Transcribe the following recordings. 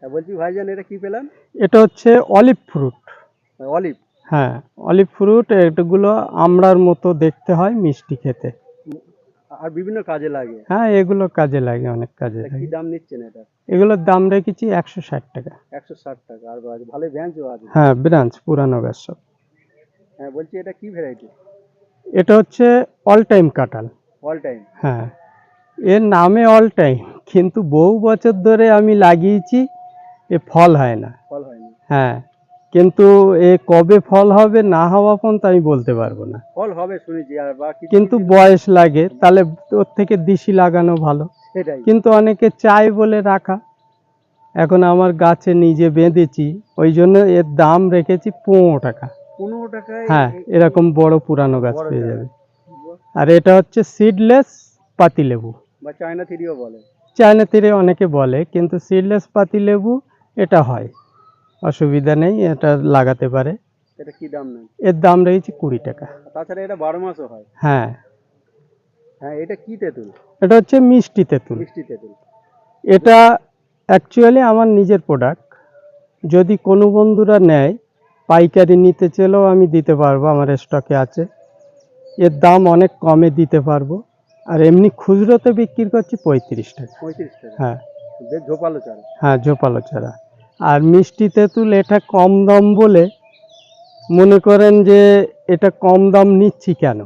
বলছি ভাইজান এটা কি পেলাম? এটা হচ্ছে অলিভ ফ্রুট। অলিভ? হ্যাঁ, অলিভ ফ্রুট। এগুলো আমড়ার মতো দেখতে হয়, মিষ্টি খেতে। আর বিভিন্ন কাজে লাগে। হ্যাঁ, এগুলো কাজে লাগে, অনেক কাজে কি লাগে। দাম নিচ্ছেন এটা? এগুলোর দাম রেখেছি 160 টাকা। 160 টাকা। আর ভালোই ব্রাঞ্চও আছে। হ্যাঁ, ব্রাঞ্চ, পুরানো গাছ সব। হ্যাঁ, বলছি এটা কি ভ্যারাইটি? এটা হচ্ছে অল টাইম কাঁঠাল। All time? হ্যাঁ, এর নামে অল টাইম, কিন্তু বহু বছর ধরে আমি লাগিয়েছি, এ ফল হয় না। ফল হয়নি? হ্যাঁ, কিন্তু এ কবে ফল হবে না হওয়া পর্যন্ত আমি বলতে পারবো না। ফল হবে শুনেছি, আর কিন্তু বয়স লাগে, তাহলে ওর থেকে দেশি লাগানো ভালো। সেটাই। কিন্তু অনেকে চায় বলে রাখা। এখন আমার গাছে নিজে বেঁধেছি, ওই জন্য এর দাম রেখেছি 15 টাকা। 15 টাকায়? হ্যাঁ, এরকম বড় পুরানো গাছ বড় পেয়ে চারা। যাবে। আর এটা হচ্ছে সিডলেস পাতিলেবু, বা চায়না থিরিও বলে। চায়না তীরে অনেকে বলে, কিন্তু সিডলেস পাতিলেবু এটা হয়, অসুবিধা নেই, এটা লাগাতে পারে। এটা কি দাম নেই? এর দাম রয়েছে 20 টাকা। তাছাড়া এটা 12 মাসও হয়? হ্যাঁ। হ্যাঁ, এটা কি তেঁতুল? এটা হচ্ছে মিষ্টি তেঁতুল। মিষ্টি তেঁতুল। এটা অ্যাকচুয়ালি আমার নিজের প্রোডাক্ট। যদি কোনো বন্ধুরা নেয়, পাইকারি নিতে চাইলেও আমি দিতে পারবো, আমার স্টকে আছে। এর দাম অনেক কমে দিতে পারবো। আর এমনি খুচরোতে বিক্রি করছি 35 টাকা। 35 টাকা? হ্যাঁ। বেশ ঝোপালো চারা। হ্যাঁ, ঝোপালো চারা। আর মিষ্টি তেঁতুল এটা কম দাম বলে মনে করেন যে এটা কম দাম নিচ্ছি কেন।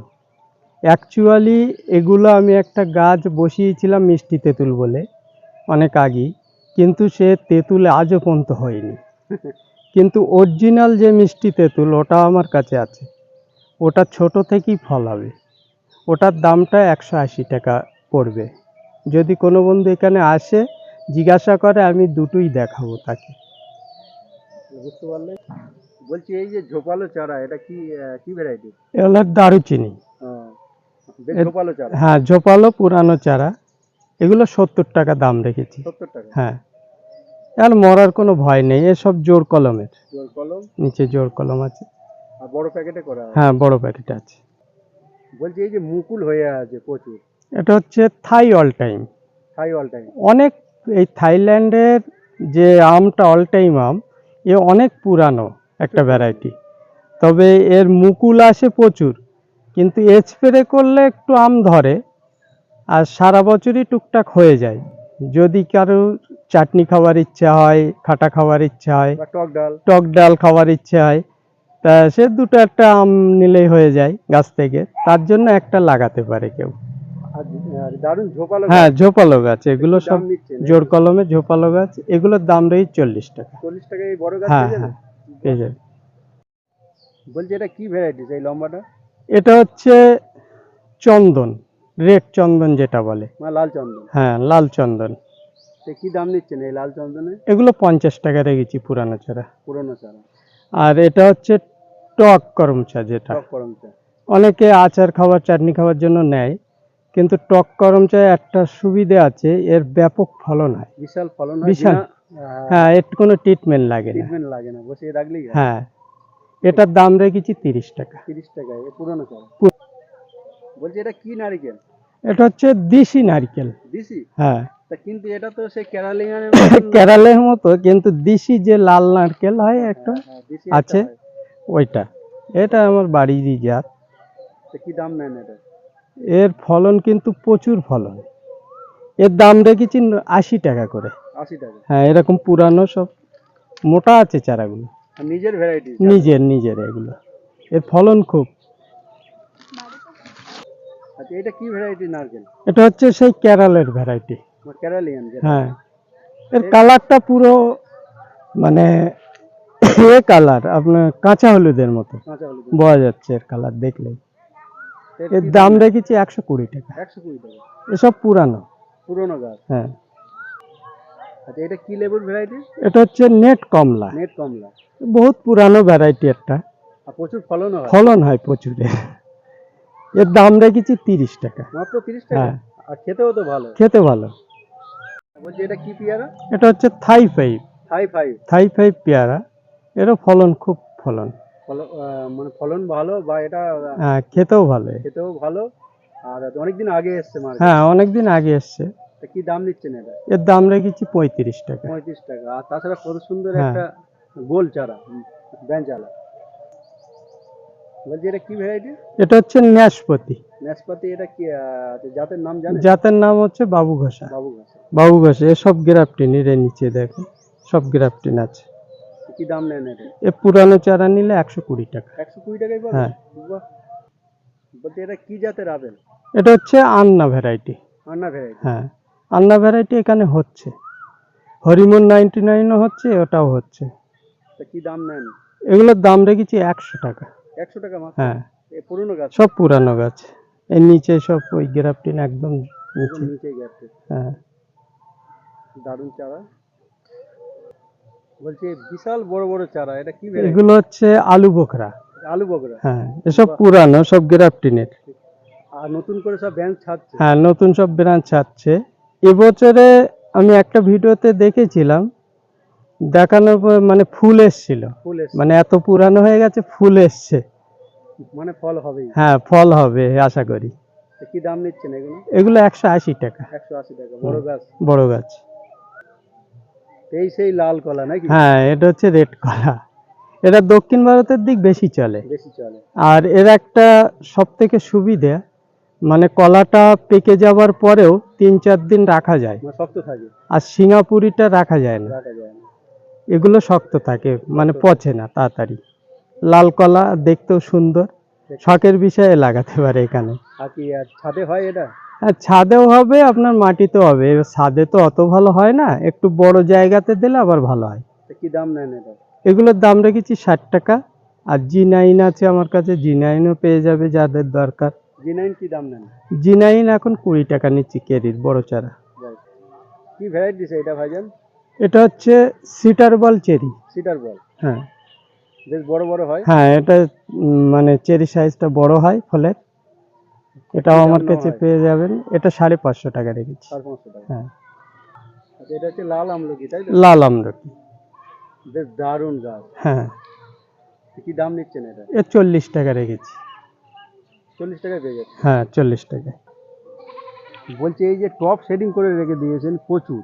অ্যাকচুয়ালি এগুলো আমি একটা গাছ বসিয়েছিলাম মিষ্টি তেঁতুল বলে অনেক আগেই, কিন্তু সে তেঁতুল আজও পর্যন্ত হয়নি। কিন্তু অরিজিনাল যে মিষ্টি তেঁতুল ওটা আমার কাছে আছে, ওটা ছোট থেকেই ফল হবে। ওটার দামটা 180 টাকা পড়বে। যদি কোনো বন্ধু এখানে আসে, জিজ্ঞাসা করে, আমি দুটোই দেখাবো তাকে। বুঝতে পারলে? বলছি এই যে ঝোপালো চারা, এটা কি কি ভ্যারাইটি? এগুলো দারুচিনি। বেশ ঝোপালো চারা। হ্যাঁ, ঝোপালো পুরানো চারা। এগুলো 70 টাকা দাম রেখেছি। 70 টাকা? হ্যাঁ, আর মরার কোনো ভয় নেই, এসব জোর কলমের। জোর কলম? নিচে জোর কলম আছে। আর বড় প্যাকেটে করা হয়? হ্যাঁ, বড় প্যাকেট আছে। বলছি এই যে মুকুল হয়ে আছে প্রচুর, এটা হচ্ছে থাই অল টাইম। থাই অল টাইম? অনেক, এই থাইল্যান্ডের যে আমটা অল টাইম আম, এ অনেক পুরানো একটা ভ্যারাইটি। তবে এর মুকুল আসে প্রচুর, কিন্তু স্প্রে করলে একটু আম ধরে, আর সারা বছরই টুকটাক হয়ে যায়। যদি কারো চাটনি খাওয়ার ইচ্ছা হয়, খাটা খাওয়ার ইচ্ছা হয়, বা টক ডাল? টক ডাল খাওয়ার ইচ্ছা হয়, তা সে দুটো একটা আম নিলেই হয়ে যায় গাছ থেকে। তার জন্য একটা লাগাতে পারে কেউ। আর দারুণ ঝোপালো হ্যাঁ, গাছ। ঝোপালো গাছ এগুলো কি সব। দাম নিচ্ছেন? জোর কলমে ঝোপালো গাছ, এগুলোর দাম রয়েছে 40 টাকা। 40 টাকায় এই বড় গাছ হ্যাঁ পেয়ে যাবে? হ্যাঁ, পেয়ে যাবে। বলছি এটা কি ভ্যারাইটি এই লম্বাটা? এটা হচ্ছে চন্দন, রেড চন্দন যেটা বলে। মানে লাল চন্দন? হ্যাঁ, লাল চন্দন। কি দাম নিচ্ছেন এই লাল চন্দনে? এগুলো 50 টাকা রেখেছি, পুরানো চারা। পুরনো চারা? আর এটা হচ্ছে টক করম চা, যেটা টক করম চা? অনেকে আচার খাবার, চাটনি খাওয়ার জন্য নেয়। কিন্তু টক করম চায় একটা সুবিধে আছে, এর ব্যাপক ফলন হয়। বিশাল ফলন হয়? বিশাল। হ্যাঁ, এর কোনো ট্রিটমেন্ট লাগে না। ট্রিটমেন্ট লাগে না, বসিয়ে রাখলেই হয়? হ্যাঁ, এটার দাম রেখেছি 30 টাকা। 30 টাকায় এই পুরনো চারা? বলছি এটা কি নারকেল? এটা হচ্ছে দেশি নারকেল। দেশি? হ্যাঁ। তা কিন্তু এটা তো সেই কেরালিয়ানের কেরালের মতো, কিন্তু দেশি যে লাল নারকেল হয় একটা দেশি আছে, ওইটা। এটা আমার বাড়িরই জাত। কি দাম নেন এটা? এর ফলন কিন্তু প্রচুর ফলন। এর দাম রেখেছি 80 টাকা করে। 80 টাকা? হ্যাঁ, এরকম পুরানো সব মোটা আছে চারাগুলো। নিজের ভ্যারাইটি? নিজের এগুলো। এর ফলন খুব। আচ্ছা, এটা কি ভ্যারাইটি নারকেল? এটা হচ্ছে সেই কেরালের ভ্যারাইটি। কেরালিয়ান? হ্যাঁ, এর কালারটা পুরো মানে এ কালার, আপনার কাঁচা হলুদের মতো বোঝা যাচ্ছে এর কালার দেখলেই। এর দাম রেখেছি 120 টাকা। 120 টাকা? এসব পুরানো গাছ? হ্যাঁ। আচ্ছা, এটা কি লেবুর ভ্যারাইটি? এটা হচ্ছে নেট কমলা। নেট কমলা? বহুত পুরানো ভ্যারাইটি একটা। আর প্রচুর ফলন হয়? ফলন হয় প্রচুর। এর দাম রেখেছি 30 টাকা। মাত্র 30 টাকা? হ্যাঁ। আর খেতেও তো ভালো? খেতে ভালো। বলছি এটা কি পেয়ারা? এটা হচ্ছে থাই ফাইভ। থাই ফাইভ পেয়ারা। এরও ফলন খুব ফলন। মানে ফলন ভালো, বা এটা হ্যাঁ, খেতেও ভালো। আর অনেকদিন আগে এসছে মার্কেটে? হ্যাঁ, অনেকদিন আগে এসছে। তা কি দাম নিচ্ছেন এটা? এর দাম রেখেছি 35 টাকা। 35 টাকা। আর তাছাড়া কত সুন্দর হ্যাঁ। একটা গোল চারা, ব্যাঞ্চালা। বলছি এটা কি ভ্যারাইটি? এটা হচ্ছে ন্যাশপাতি। নাশপাতি। এটা কি জাতের নাম জানেন? জাতের নাম হচ্ছে বাবু ঘোষা। বাবু ঘাস। বাবু ঘোষা এসব গ্রাফটিন এর নিচে দেখো সব গ্রাফটিন আছে। কি দাম নেন এটা? এ পুরানো চারা নিলে 120 টাকা। 120 টাকাই পাবেন? হ্যাঁ। বাহ! বলছি এটা কি জাতের আপেল? এটা হচ্ছে আন্না ভ্যারাইটি। আন্না ভ্যারাইটি। হ্যাঁ, আন্না ভ্যারাইটি এখানে হচ্ছে। হরিমন 99ও হচ্ছে, ওটাও হচ্ছে। তা কি দাম নেন? এগুলোর দাম রেখেছি 100 টাকা। 100 টাকা মাত্র? হ্যাঁ, এ পুরনো গাছ? সব পুরানো গাছ। এর নিচে সব ওই গ্রাফটিন একদম একদম নিচে। নিচে গেছে। হ্যাঁ। দারুণ চারা। বলছি বিশাল বড় বড় চারা, এটা কি ভ্যারাইটি? এগুলো হচ্ছে আলু বোখরা। আলু বগরা। হ্যাঁ, এসব বাহ! পুরানো সব গ্রাফটিনের। আর নতুন করে সব ব্যাঞ্চ ছাড়ছে। হ্যাঁ, নতুন সব ব্রাঞ্চ আছে। এবছরে আমি একটা ভিডিওতে দেখেছিলাম, দেখানোর পর মানে ফুল এসছিল, ফুল এসছে। মানে এত পুরানো হয়ে গেছে ফুল এসছে। মানে ফল হবেই। হ্যাঁ, ফল হবে আশা করি। তা কি দাম নিচ্ছেন এগুলো? এগুলো 180 টাকা 180 টাকা। বড় গাছ। বড় গাছ। এই সেই লাল কলা নাকি? হ্যাঁ, এটা হচ্ছে রেড কলা। এটা দক্ষিণ ভারতের দিক বেশি চলে। বেশি চলে। আর এর একটা সব থেকে সুবিধা, মানে কলাটা পেকে যাবার পরেও 3-4 দিন রাখা যায়। মানে শক্ত থাকে। আর সিঙ্গাপুরিটা রাখা যায় না। রাখা যায় না। এগুলো শক্ত থাকে, মানে পচে না তাড়াতাড়ি। লাল কলা দেখতেও সুন্দর, শখের বিষয়ে লাগাতে পারে এখানে। আর কি আর ছাদে হয় এটা? আর ছাদেও হবে, আপনার মাটিতেও হবে। এবার ছাদে তো অত ভালো হয় না, একটু বড় জায়গাতে দিলে আবার ভালো হয়। তা কি দাম নেন এটা? এগুলোর দাম রেখেছি 60 টাকা। আর G9 আছে আমার কাছে, G9ও পেয়ে যাবে যাদের দরকার। G9 কি দাম নেন? G9 এখন 20 টাকা নিচ্ছি কেরির বড় চারা। Right. কি ভ্যারাইটি এটা ভাইজান? এটা হচ্ছে সিটার বল চেরি। সিডার বল। হ্যাঁ। বেশ বড় বড় হয়। হ্যাঁ, এটা মানে চেরি সাইজটা বড় হয় ফলের। এটাও আমার কাছে পেয়ে যাবেন। এটা 550 টাকা রেখেছি। 550 টাকা। হ্যাঁ। আচ্ছা, এটা হচ্ছে লাল আমলকি তাই তো? লাল আমলকি। বেশ দারুণ গাছ। হ্যাঁ। কি দাম নিচ্ছেন এটা? এ 40 টাকা রেখেছি। 40 টাকায় পেয়ে যাচ্ছে। হ্যাঁ, 40 টাকা। বলছি এই যে টপ শেডিং করে রেখে দিয়েছেন প্রচুর,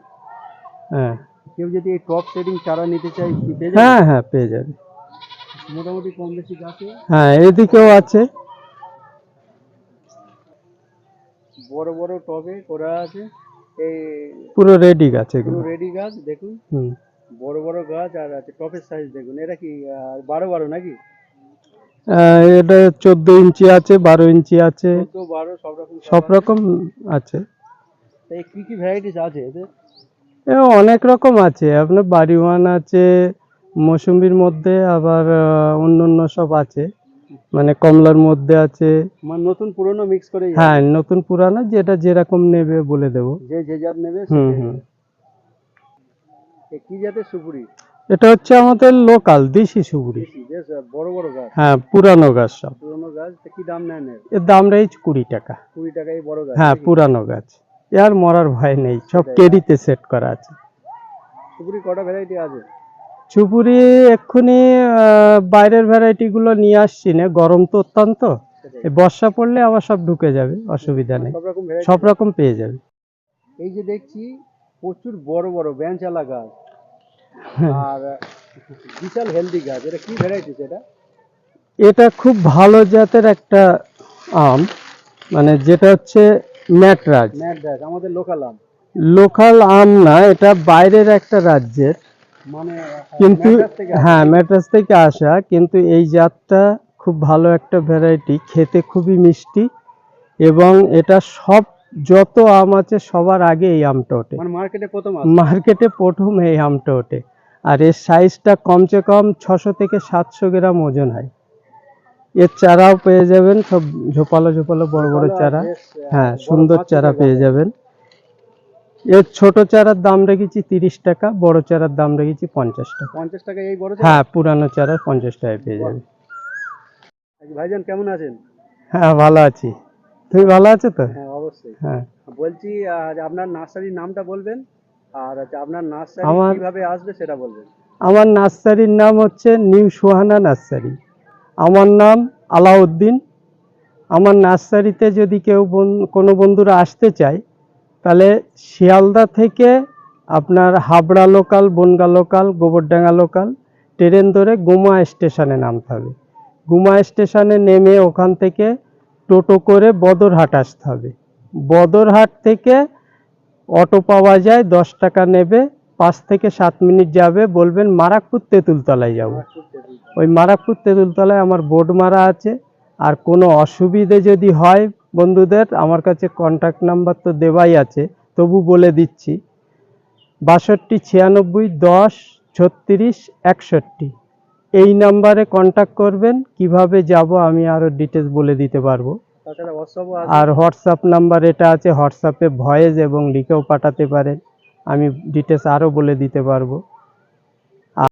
হ্যাঁ। কেউ যদি এই টপ শেডিং চারা নিতে চায় কি পেয়ে যাবে? হ্যাঁ, হ্যাঁ, পেয়ে যাবে। মোটামুটি কম বেশি গাছে। হ্যাঁ, এদিকেও আছে। বড় বড় টবে করা আছে। এই পুরো রেডি গাছ পুরো এগুলো। রেডি গাছ দেখুন। হুম। বড় বড় গাছ আর আছে টপের সাইজ দেখুন। এটা কি 12 নাকি? এটা 14 ইঞ্চি আছে, 12 ইঞ্চি আছে, 14, 12 সব রকম সব রকম আছে। এই কি ভ্যারাইটিস আছে এদের? এ অনেক রকম আছে, আপনার বাড়িওয়ান আছে, মৌসুমীর মধ্যে আবার অন্য অন্য সব আছে, মানে কমলার মধ্যে আছে। মানে নতুন পুরনো মিক্স করে? হ্যাঁ, নতুন পুরানো যেটা যেরকম নেবে বলে দেবো। যে জাত নেবে সে হুম পেয়ে হুম। যাবে। এ কি জাতের সুপুরি? এটা হচ্ছে আমাদের লোকাল দেশি সুপুরি। দেশি, বেশ বড় বড় গাছ। হ্যাঁ, পুরানো গাছ সব। পুরনো গাছ। তা কি দাম নেন এর? এর দাম রয়েছে 20 টাকা। 20 টাকা এই বড় গাছ? হ্যাঁ, নাকি? পুরানো গাছ, এর মরার ভয় নেই, সব সেটাই। কেরিতে সেট করা আছে। সুপুরি কটা ভ্যারাইটি আছে? সুপুরি এক্ষুনি বাইরের ভ্যারাইটি গুলো নিয়ে আসছি না, গরম তো অত্যন্ত। সেটাই। এই বর্ষা পড়লে আবার সব ঢুকে যাবে, অসুবিধা নেই। সব রকম ভ্যারাইটি। সব রকম পেয়ে যাবে। এই যে দেখছি প্রচুর বড় বড় বেঞ্চালা গাছ আর বিশাল হেলদি গাছ। এটা কি ভ্যারাইটি এটা? এটা খুব ভালো জাতের একটা আম, মানে যেটা হচ্ছে ম্যাটরাজ। ম্যাডরাজ আমাদের লোকাল আম। লোকাল আম না, এটা বাইরের একটা রাজ্যের, মানে কিন্তু ম্যাডরাজ থেকে আসে। হ্যাঁ ম্যাট্রাস থেকে আসা, কিন্তু এই জাতটা খুব ভালো একটা ভ্যারাইটি, খেতে খুবই মিষ্টি, এবং এটা সব যত আম আছে সবার আগে এই আমটা ওঠে। মানে মার্কেটে প্রথম মার্কেটে প্রথম এই আমটা ওঠে। আর এর সাইজটা কমসে কম 600 থেকে 700 গ্রাম ওজন হয়। এর চারাও পেয়ে যাবেন, সব ঝোপালো ঝোপালো বড় বড় চারা। হ্যাঁ, সুন্দর চারা পেয়ে যাবেন। এর ছোট চারার দাম রেখেছি 30 টাকা, বড় চারার দাম রেখেছি 50 টাকা। 50 টাকা এই বড়? হ্যাঁ, পুরানো চারা 50 টাকায় পেয়ে যাবে। ভাইজান কেমন আছেন? হ্যাঁ, ভালো আছি। তুমি ভালো আছো তো? হ্যাঁ অবশ্যই। হ্যাঁ। বলছি আপনার নার্সারির নামটা বলবেন, আর আপনার নার্সারি আমার কিভাবে আসবে সেটা বলবেন। আমার নার্সারির নাম হচ্ছে নিউ সোহানা নার্সারি। আমার নাম আলাউদ্দিন। আমার নার্সারিতে যদি কেউ কোনো বন্ধুরা আসতে চায়, তাহলে শিয়ালদা থেকে আপনার Habra local, Bongaon local, Gobardanga local train ধরে গুমা স্টেশনে নামতে হবে। গুমা স্টেশনে নেমে ওখান থেকে টোটো করে বদরহাট আসতে হবে। বদরহাট থেকে অটো পাওয়া যায়, 10 টাকা নেবে, 5 থেকে 7 মিনিট যাবে, বলবেন মারাকপুর তেঁতুলতলায় যাব। ওই মারাকপুর তেঁতুলতলায় আমার বোর্ড মারা আছে। আর কোনো অসুবিধে যদি হয় বন্ধুদের, আমার কাছে কন্ট্যাক্ট নাম্বার তো দেওয়াই আছে, তবু বলে দিচ্ছি, 62 96 10 36 61, এই নাম্বারে কন্ট্যাক্ট করবেন। কিভাবে যাব আমি আরও ডিটেলস বলে দিতে পারবো। তাছাড়া হোয়াটসঅ্যাপও আছে। আর হোয়াটসঅ্যাপ নাম্বার এটা আছে, হোয়াটসঅ্যাপে ভয়েস এবং লিখেও পাঠাতে পারেন, আমি ডিটেলস আরও বলে দিতে পারবো।